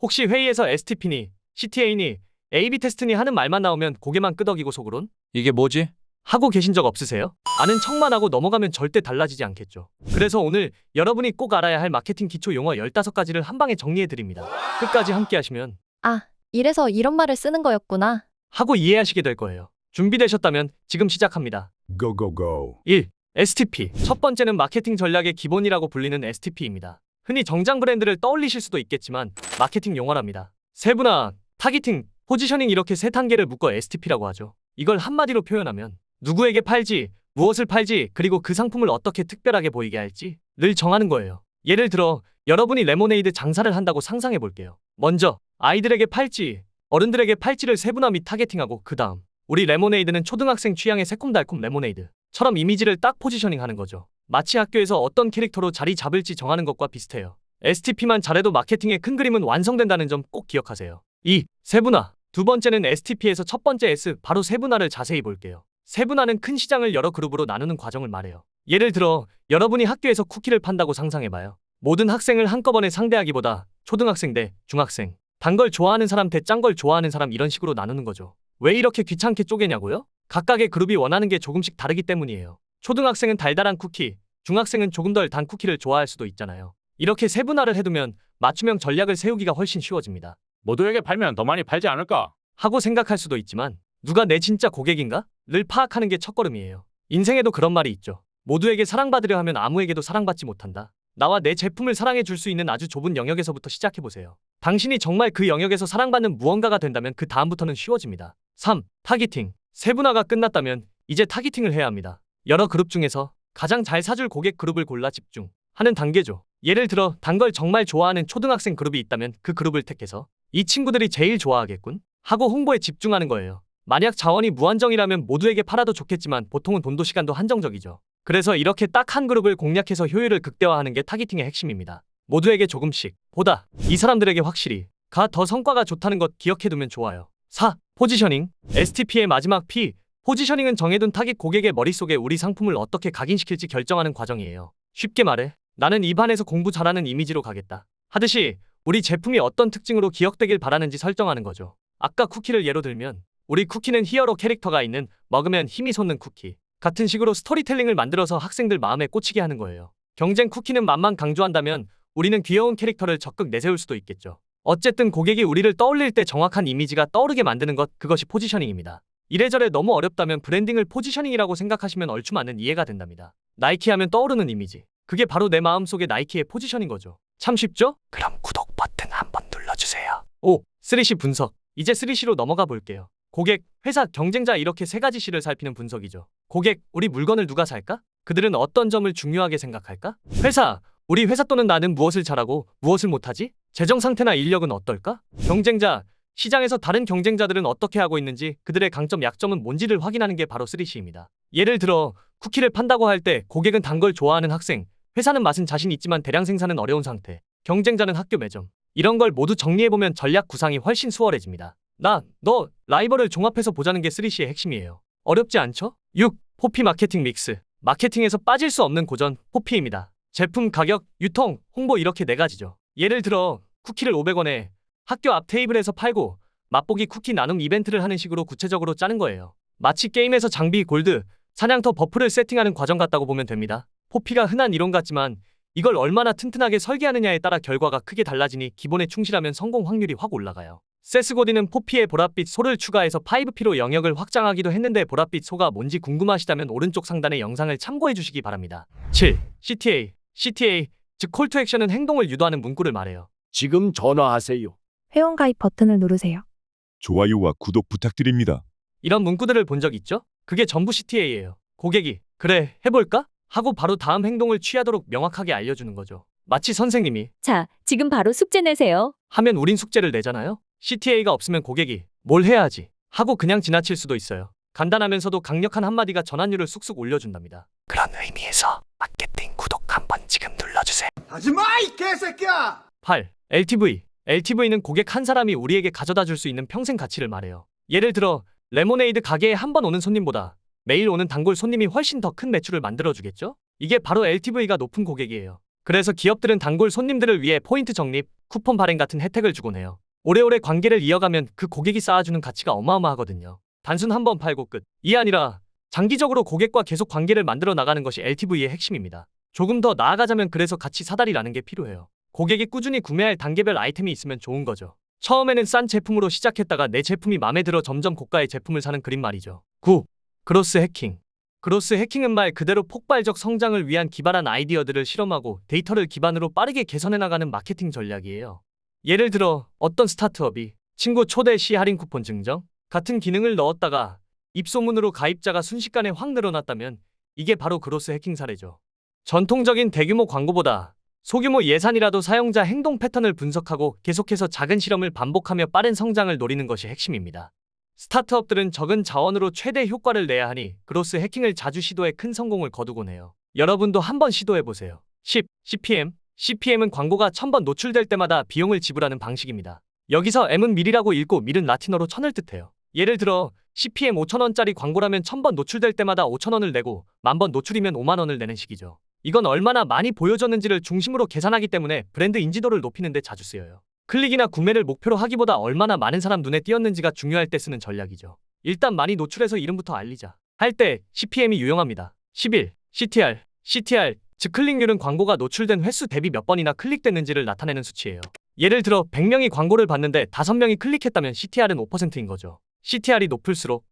혹시 회의에서 STP니, CTA니, AB 테스트니 하는 말만 나오면 고개만 끄덕이고 속으론 이게 뭐지? 하고 계신 적 없으세요? 아는 척만 하고 넘어가면 절대 달라지지 않겠죠. 그래서 오늘 여러분이 꼭 알아야 할 마케팅 기초 용어 15가지를 한 방에 정리해드립니다. 끝까지 함께 하시면 아, 이래서 이런 말을 쓰는 거였구나. 하고 이해하시게 될 거예요. 준비되셨다면 지금 시작합니다. Go, go, go. 1. STP. 첫 번째는 마케팅 전략의 기본이라고 불리는 STP입니다. 흔히 정장 브랜드를 떠올리실 수도 있겠지만 마케팅 용어랍니다. 세분화, 타깃팅, 포지셔닝 이렇게 세 단계를 묶어 STP라고 하죠. 이걸 한마디로 표현하면 누구에게 팔지, 무엇을 팔지, 그리고 그 상품을 어떻게 특별하게 보이게 할지를 정하는 거예요. 예를 들어 여러분이 레모네이드 장사를 한다고 상상해 볼게요. 먼저 아이들에게 팔지, 어른들에게 팔지를 세분화 및 타겟팅하고 그 다음 우리 레모네이드는 초등학생 취향의 새콤달콤 레모네이드처럼 이미지를 딱 포지셔닝 하는 거죠. 마치 학교에서 어떤 캐릭터로 자리 잡을지 정하는 것과 비슷해요. STP만 잘해도 마케팅의 큰 그림은 완성된다는 점 꼭 기억하세요. 2. 세분화. 두 번째는 STP에서 첫 번째 S, 바로 세분화를 자세히 볼게요. 세분화는 큰 시장을 여러 그룹으로 나누는 과정을 말해요. 예를 들어 여러분이 학교에서 쿠키를 판다고 상상해봐요. 모든 학생을 한꺼번에 상대하기보다 초등학생 대 중학생, 단 걸 좋아하는 사람 대 짠 걸 좋아하는 사람 이런 식으로 나누는 거죠. 왜 이렇게 귀찮게 쪼개냐고요? 각각의 그룹이 원하는 게 조금씩 다르기 때문이에요. 초등학생은 달달한 쿠키, 중학생은 조금 덜 단 쿠키를 좋아할 수도 있잖아요. 이렇게 세분화를 해두면 맞춤형 전략을 세우기가 훨씬 쉬워집니다. 모두에게 팔면 더 많이 팔지 않을까? 하고 생각할 수도 있지만 누가 내 진짜 고객인가? 를 파악하는 게 첫걸음이에요. 인생에도 그런 말이 있죠. 모두에게 사랑받으려 하면 아무에게도 사랑받지 못한다. 나와 내 제품을 사랑해 줄 수 있는 아주 좁은 영역에서부터 시작해보세요. 당신이 정말 그 영역에서 사랑받는 무언가가 된다면 그 다음부터는 쉬워집니다. 3. 타깃팅. 세분화가 끝났다면 이제 타깃팅을 해야 합니다. 여러 그룹 중에서 가장 잘 사줄 고객 그룹을 골라 집중하는 단계죠. 예를 들어 단 걸 정말 좋아하는 초등학생 그룹이 있다면 그 그룹을 택해서 이 친구들이 제일 좋아하겠군 하고 홍보에 집중하는 거예요. 만약 자원이 무한정이라면 모두에게 팔아도 좋겠지만 보통은 돈도 시간도 한정적이죠. 그래서 이렇게 딱 한 그룹을 공략해서 효율을 극대화하는 게 타깃팅의 핵심입니다. 모두에게 조금씩, 보다 이 사람들에게 확실히 가 더 성과가 좋다는 것 기억해두면 좋아요. 4. 포지셔닝. STP의 마지막 P. 포지셔닝은 정해둔 타깃 고객의 머릿속에 우리 상품을 어떻게 각인시킬지 결정하는 과정이에요. 쉽게 말해 나는 이 반에서 공부 잘하는 이미지로 가겠다 하듯이 우리 제품이 어떤 특징으로 기억되길 바라는지 설정하는 거죠. 아까 쿠키를 예로 들면 우리 쿠키는 히어로 캐릭터가 있는 먹으면 힘이 솟는 쿠키 같은 식으로 스토리텔링을 만들어서 학생들 마음에 꽂히게 하는 거예요. 경쟁 쿠키는 맛만 강조한다면 우리는 귀여운 캐릭터를 적극 내세울 수도 있겠죠. 어쨌든 고객이 우리를 떠올릴 때 정확한 이미지가 떠오르게 만드는 것, 그것이 포지셔닝입니다. 이래저래 너무 어렵다면 브랜딩을 포지셔닝이라고 생각하시면 얼추 맞는 이해가 된답니다. 나이키 하면 떠오르는 이미지, 그게 바로 내 마음속의 나이키의 포지셔닝 거죠. 참 쉽죠? 그럼 구독 버튼 한번 눌러주세요. 5. 3C 분석. 이제 3C로 넘어가 볼게요. 고객, 회사, 경쟁자 이렇게 세 가지 C를 살피는 분석이죠. 고객, 우리 물건을 누가 살까? 그들은 어떤 점을 중요하게 생각할까? 회사, 우리 회사 또는 나는 무엇을 잘하고 무엇을 못하지? 재정 상태나 인력은 어떨까? 경쟁자, 시장에서 다른 경쟁자들은 어떻게 하고 있는지, 그들의 강점, 약점은 뭔지를 확인하는 게 바로 3C입니다. 예를 들어 쿠키를 판다고 할 때 고객은 단 걸 좋아하는 학생, 회사는 맛은 자신 있지만 대량 생산은 어려운 상태, 경쟁자는 학교 매점. 이런 걸 모두 정리해보면 전략 구상이 훨씬 수월해집니다. 너, 라이벌을 종합해서 보자는 게 3C의 핵심이에요. 어렵지 않죠? 6. 포피 마케팅 믹스. 마케팅에서 빠질 수 없는 고전, 포피입니다. 제품, 가격, 유통, 홍보 이렇게 네 가지죠. 예를 들어 쿠키를 500원에 학교 앞 테이블에서 팔고 맛보기 쿠키 나눔 이벤트를 하는 식으로 구체적으로 짜는 거예요. 마치 게임에서 장비, 골드, 사냥터, 버프를 세팅하는 과정 같다고 보면 됩니다. 포피가 흔한 이론 같지만 이걸 얼마나 튼튼하게 설계하느냐에 따라 결과가 크게 달라지니 기본에 충실하면 성공 확률이 확 올라가요. 세스 고딘은 포피에 보랏빛 소를 추가해서 5P로 영역을 확장하기도 했는데 보랏빛 소가 뭔지 궁금하시다면 오른쪽 상단의 영상을 참고해 주시기 바랍니다. 7. CTA, 즉 콜 투 액션은 행동을 유도하는 문구를 말해요. 지금 전화하세요. 회원가입 버튼을 누르세요. 좋아요와 구독 부탁드립니다. 이런 문구들을 본 적 있죠? 그게 전부 CTA예요. 고객이 그래 해볼까? 하고 바로 다음 행동을 취하도록 명확하게 알려주는 거죠. 마치 선생님이 자, 지금 바로 숙제 내세요. 하면 우린 숙제를 내잖아요. CTA가 없으면 고객이 뭘 해야 하지? 하고 그냥 지나칠 수도 있어요. 간단하면서도 강력한 한마디가 전환율을 쑥쑥 올려준답니다. 그런 의미에서 마케팅 구독 한번 지금 눌러주세요. 하지마 이 개새끼야! 8. LTV는 고객 한 사람이 우리에게 가져다 줄 수 있는 평생 가치를 말해요. 예를 들어 레모네이드 가게에 한 번 오는 손님보다 매일 오는 단골 손님이 훨씬 더 큰 매출을 만들어주겠죠? 이게 바로 LTV가 높은 고객이에요. 그래서 기업들은 단골 손님들을 위해 포인트 적립, 쿠폰 발행 같은 혜택을 주곤 해요. 오래오래 관계를 이어가면 그 고객이 쌓아주는 가치가 어마어마하거든요. 단순 한 번 팔고 끝. 이 아니라 장기적으로 고객과 계속 관계를 만들어 나가는 것이 LTV의 핵심입니다. 조금 더 나아가자면 그래서 같이 사다리라는 게 필요해요. 고객이 꾸준히 구매할 단계별 아이템이 있으면 좋은 거죠. 처음에는 싼 제품으로 시작했다가 내 제품이 마음에 들어 점점 고가의 제품을 사는 그림 말이죠. 9. 그로스 해킹. 그로스 해킹은 말 그대로 폭발적 성장을 위한 기발한 아이디어들을 실험하고 데이터를 기반으로 빠르게 개선해 나가는 마케팅 전략이에요. 예를 들어 어떤 스타트업이 친구 초대 시 할인 쿠폰 증정 같은 기능을 넣었다가 입소문으로 가입자가 순식간에 확 늘어났다면 이게 바로 그로스 해킹 사례죠. 전통적인 대규모 광고보다 소규모 예산이라도 사용자 행동 패턴을 분석하고 계속해서 작은 실험을 반복하며 빠른 성장을 노리는 것이 핵심입니다. 스타트업들은 적은 자원으로 최대 효과를 내야 하니 그로스 해킹을 자주 시도해 큰 성공을 거두곤 해요. 여러분도 한번 시도해보세요. 10. CPM. CPM은 광고가 1000번 노출될 때마다 비용을 지불하는 방식입니다. 여기서 M은 밀이라고 읽고 밀은 라틴어로 천을 뜻해요. 예를 들어 CPM 5,000원짜리 광고라면 1000번 노출될 때마다 5,000원을 내고 10,000번 노출이면 50,000원을 내는 식이죠. 이건 얼마나 많이 보여줬는지를 중심으로 계산하기 때문에 브랜드 인지도를 높이는 데 자주 쓰여요. 클릭이나 구매를 목표로 하기보다 얼마나 많은 사람 눈에 띄었는지가 중요할 때 쓰는 전략이죠. 일단 많이 노출해서 이름부터 알리자 할 때 CPM이 유용합니다. 11. CTR. CTR, 즉 클릭률은 광고가 노출된 횟수 대비 몇 번이나 클릭됐는지를 나타내는 수치예요. 예를 들어 100명이 광고를 봤는데 5명이 클릭했다면 CTR은 5%인 거죠. CTR이 높을수록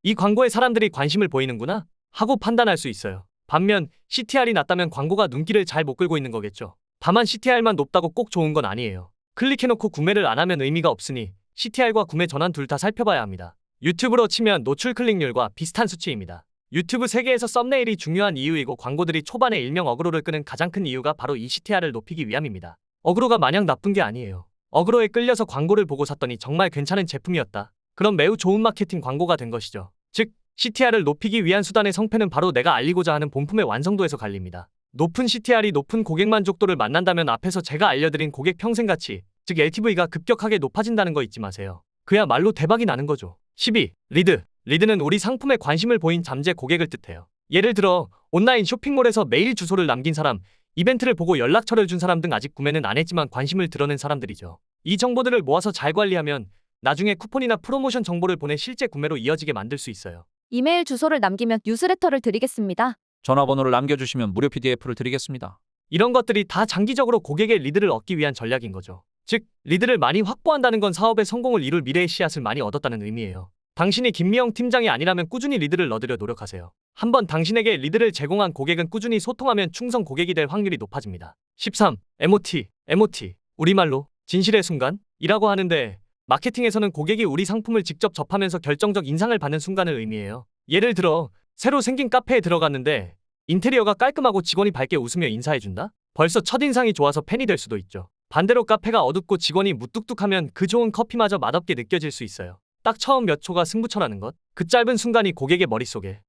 이 광고에 사람들이 관심을 보이는구나 하고 판단할 수 있어요. 반면 CTR이 낮다면 광고가 눈길을 잘 못 끌고 있는 거겠죠. 다만 CTR만 높다고 꼭 좋은 건 아니에요. 클릭해놓고 구매를 안 하면 의미가 없으니 CTR과 구매 전환 둘 다 살펴봐야 합니다. 유튜브로 치면 노출 클릭률과 비슷한 수치입니다. 유튜브 세계에서 썸네일이 중요한 이유이고 광고들이 초반에 일명 어그로를 끄는 가장 큰 이유가 바로 이 CTR을 높이기 위함입니다. 어그로가 마냥 나쁜 게 아니에요. 어그로에 끌려서 광고를 보고 샀더니 정말 괜찮은 제품이었다. 그럼 매우 좋은 마케팅 광고가 된 것이죠. 즉 CTR을 높이기 위한 수단의 성패는 바로 내가 알리고자 하는 본품의 완성도에서 갈립니다. 높은 CTR이 높은 고객 만족도를 만난다면 앞에서 제가 알려드린 고객 평생가치, 즉 LTV가 급격하게 높아진다는 거 잊지 마세요. 그야말로 대박이 나는 거죠. 12. 리드. 리드는 우리 상품에 관심을 보인 잠재 고객을 뜻해요. 예를 들어 온라인 쇼핑몰에서 메일 주소를 남긴 사람, 이벤트를 보고 연락처를 준 사람 등 아직 구매는 안 했지만 관심을 드러낸 사람들이죠. 이 정보들을 모아서 잘 관리하면 나중에 쿠폰이나 프로모션 정보를 보내 실제 구매로 이어지게 만들 수 있어요. 이메일 주소를 남기면 뉴스레터를 드리겠습니다. 전화번호를 남겨주시면 무료 PDF를 드리겠습니다. 이런 것들이 다 장기적으로 고객의 리드를 얻기 위한 전략인 거죠. 즉, 리드를 많이 확보한다는 건 사업의 성공을 이룰 미래의 씨앗을 많이 얻었다는 의미예요. 당신이 김미영 팀장이 아니라면 꾸준히 리드를 얻으려 노력하세요. 한번 당신에게 리드를 제공한 고객은 꾸준히 소통하면 충성 고객이 될 확률이 높아집니다. 13. MOT. MOT. 우리말로 진실의 순간이라고 하는데 마케팅에서는 고객이 우리 상품을 직접 접하면서 결정적 인상을 받는 순간을 의미해요. 예를 들어 새로 생긴 카페에 들어갔는데 인테리어가 깔끔하고 직원이 밝게 웃으며 인사해준다? 벌써 첫인상이 좋아서 팬이 될 수도 있죠. 반대로 카페가 어둡고 직원이 무뚝뚝하면 그 좋은 커피마저 맛없게 느껴질 수 있어요. 딱 처음 몇 초가 승부처라는 것. 그 짧은 순간이 고객의 머릿속에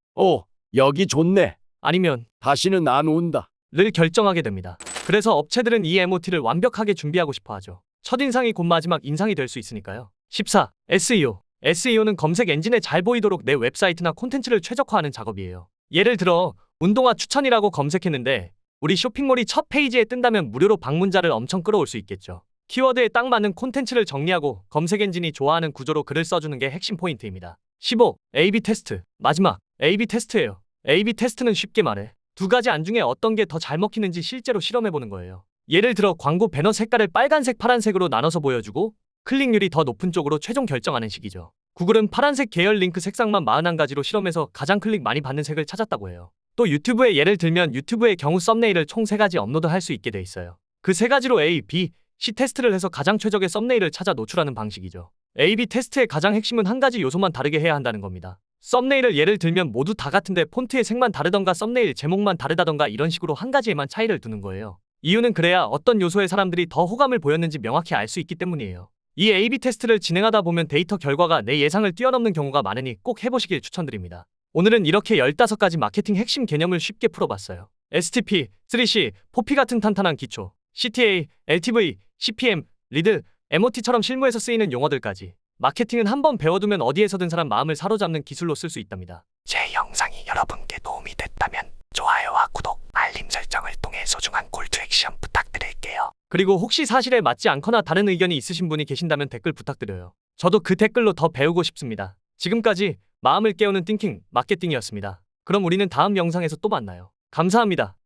여기 좋네. 아니면 다시는 안 온다. 를 결정하게 됩니다. 그래서 업체들은 이 MOT를 완벽하게 준비하고 싶어 하죠. 첫인상이 곧 마지막 인상이 될 수 있으니까요. 14. SEO. SEO는 검색 엔진에 잘 보이도록 내 웹사이트나 콘텐츠를 최적화하는 작업이에요. 예를 들어 운동화 추천이라고 검색했는데 우리 쇼핑몰이 첫 페이지에 뜬다면 무료로 방문자를 엄청 끌어올 수 있겠죠. 키워드에 딱 맞는 콘텐츠를 정리하고 검색 엔진이 좋아하는 구조로 글을 써주는 게 핵심 포인트입니다. 15. A/B 테스트. 마지막 A/B 테스트예요. A/B 테스트는 쉽게 말해 두 가지 안 중에 어떤 게 더 잘 먹히는지 실제로 실험해보는 거예요. 예를 들어 광고 배너 색깔을 빨간색, 파란색으로 나눠서 보여주고 클릭률이 더 높은 쪽으로 최종 결정하는 식이죠. 구글은 파란색 계열 링크 색상만 41가지로 실험해서 가장 클릭 많이 받는 색을 찾았다고 해요. 또 유튜브의 예를 들면 유튜브의 경우 썸네일을 총 3가지 업로드할 수 있게 돼 있어요. 그 3가지로 A, B, C 테스트를 해서 가장 최적의 썸네일을 찾아 노출하는 방식이죠. A/B 테스트의 가장 핵심은 한 가지 요소만 다르게 해야 한다는 겁니다. 썸네일을 예를 들면 모두 다 같은데 폰트의 색만 다르던가 썸네일 제목만 다르다던가 이런 식으로 한 가지에만 차이를 두는 거예요. 이유는 그래야 어떤 요소에 사람들이 더 호감을 보였는지 명확히 알 수 있기 때문이에요. 이 A/B 테스트를 진행하다 보면 데이터 결과가 내 예상을 뛰어넘는 경우가 많으니 꼭 해보시길 추천드립니다. 오늘은 이렇게 15가지 마케팅 핵심 개념을 쉽게 풀어봤어요. STP, 3C, 4P 같은 탄탄한 기초, CTA, LTV, CPM, 리드, MOT처럼 실무에서 쓰이는 용어들까지 마케팅은 한번 배워두면 어디에서든 사람 마음을 사로잡는 기술로 쓸 수 있답니다. 제 영상이 여러분께 도움이 됐다면 좋아요와 구독, 알림 설정을 통해 소중한 골드 액션 부탁드릴게요. 그리고 혹시 사실에 맞지 않거나 다른 의견이 있으신 분이 계신다면 댓글 부탁드려요. 저도 그 댓글로 더 배우고 싶습니다. 지금까지 마음을 깨우는 띵킹 마케팅이었습니다. 그럼 우리는 다음 영상에서 또 만나요. 감사합니다.